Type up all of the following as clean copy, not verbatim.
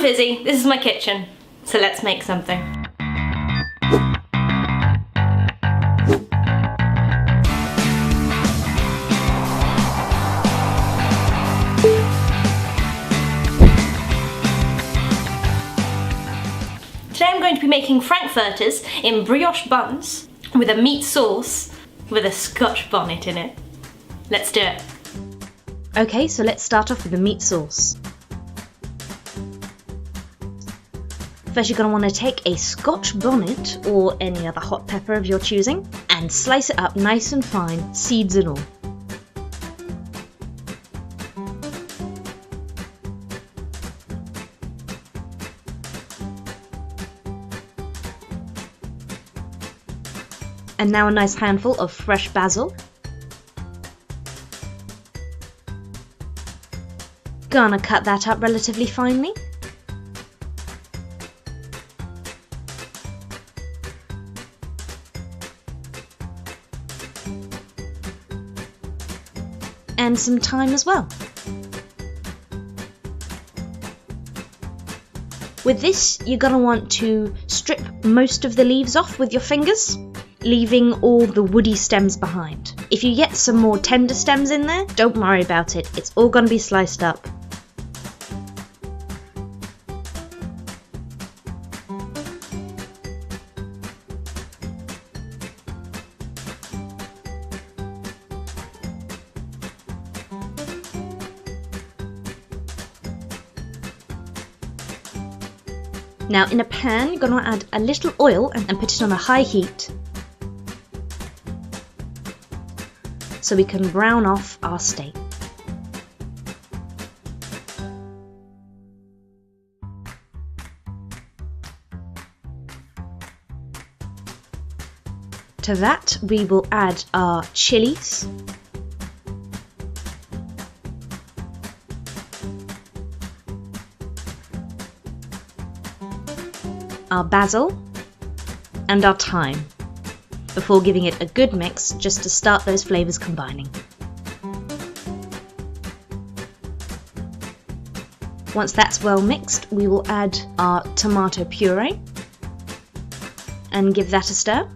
Fizzy, this is my kitchen, so let's make something. Today I'm going to be making Frankfurters in brioche buns with a meat sauce with a Scotch bonnet in it. Let's do it. Okay, so let's start off with the meat sauce. First you're going to want to take a Scotch bonnet or any other hot pepper of your choosing and slice it up nice and fine, seeds and all. And now a nice handful of fresh basil. Gonna cut that up relatively finely. And some thyme as well. With this, you're gonna want to strip most of the leaves off with your fingers, leaving all the woody stems behind. If you get some more tender stems in there, don't worry about it, it's all gonna be sliced up. Now in a pan, you're going to add a little oil and put it on a high heat so we can brown off our steak. To that we will add our chilies, our basil and our thyme before giving it a good mix just to start those flavours combining. Once that's well mixed, we will add our tomato puree and give that a stir.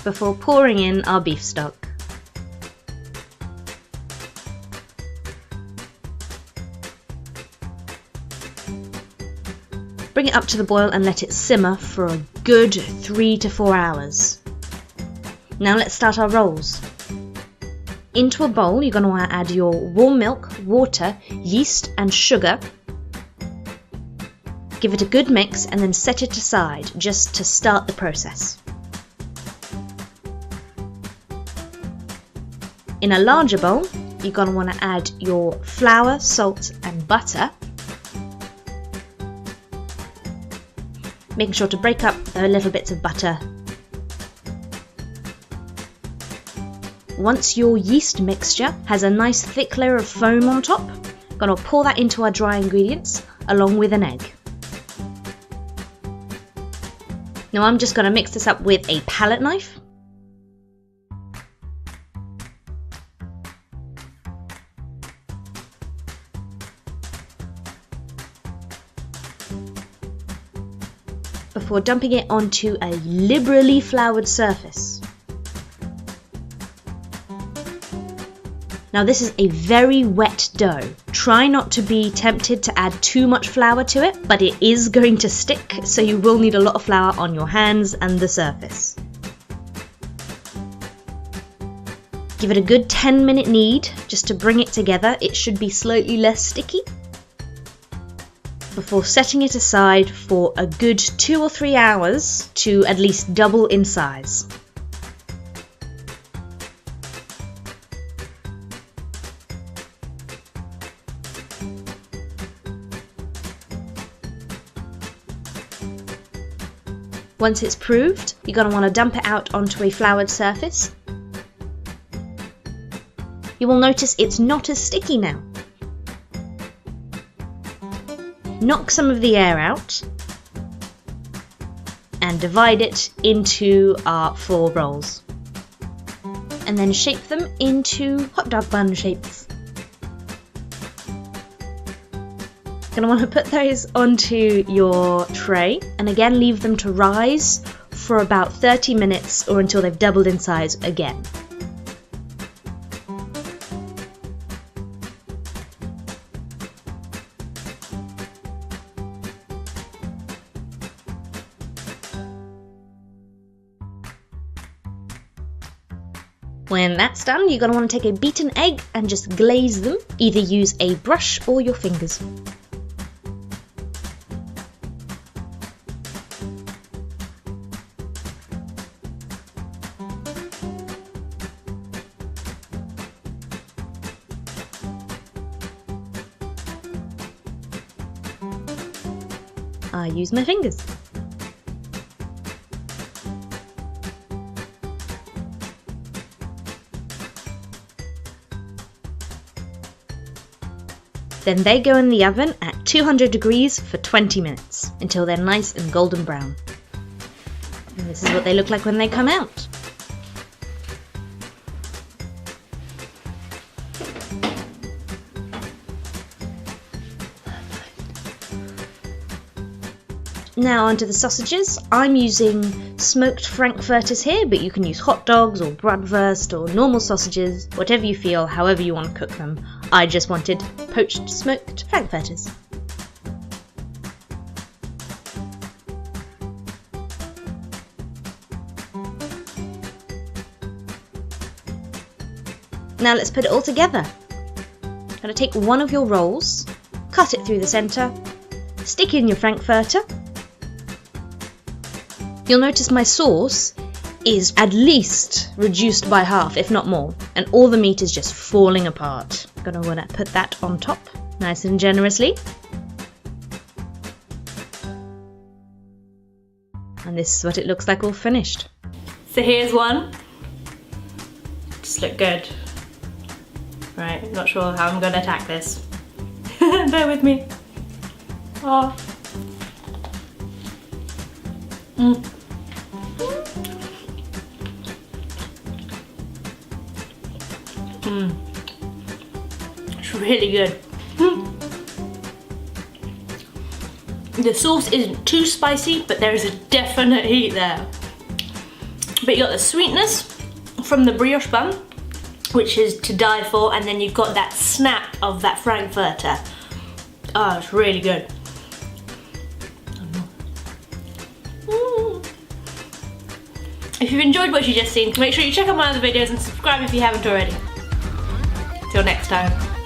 Before pouring in our beef stock. Bring it up to the boil and let it simmer for a good 3 to 4 hours. Now let's start our rolls. Into a bowl you're going to want to add your warm milk, water, yeast and sugar. Give it a good mix and then set it aside just to start the process. In a larger bowl you're going to want to add your flour, salt and butter. Making sure to break up the little bits of butter. Once your yeast mixture has a nice thick layer of foam on top, I'm going to pour that into our dry ingredients along with an egg. Now I'm just going to mix this up with a palette knife. Before dumping it onto a liberally floured surface. Now this is a very wet dough. Try not to be tempted to add too much flour to it, but it is going to stick, so you will need a lot of flour on your hands and the surface. Give it a good 10-minute knead just to bring it together. It should be slightly less sticky. Before setting it aside for a good 2 or 3 hours to at least double in size. Once it's proved, you're going to want to dump it out onto a floured surface. You will notice it's not as sticky now. Knock some of the air out and divide it into our 4 rolls. and then shape them into hot dog bun shapes. Gonna want to put those onto your tray and again leave them to rise for about 30 minutes or until they've doubled in size again. When that's done, you're going to want to take a beaten egg and just glaze them. Either use a brush or your fingers. I use my fingers. Then they go in the oven at 200 degrees for 20 minutes until they're nice and golden brown. And this is what they look like when they come out. Now onto the sausages. I'm using smoked Frankfurters here, but you can use hot dogs or bratwurst or normal sausages, whatever you feel, however you want to cook them. I just wanted poached smoked Frankfurters. Now let's put it all together. I'm going to take one of your rolls, cut it through the centre, stick in your Frankfurter. You'll notice my sauce is at least reduced by half, if not more, and all the meat is just falling apart. I'm gonna want to put that on top, nice and generously. And this is what it looks like all finished. So here's one. Just look good. Right, not sure how I'm gonna attack this. Bear with me. Oh. It's really good. The sauce isn't too spicy, but there is a definite heat there. But you got the sweetness from the brioche bun, which is to die for, and then you've got that snap of that Frankfurter. Oh, it's really good. If you've enjoyed what you've just seen, make sure you check out my other videos and subscribe if you haven't already. Till next time.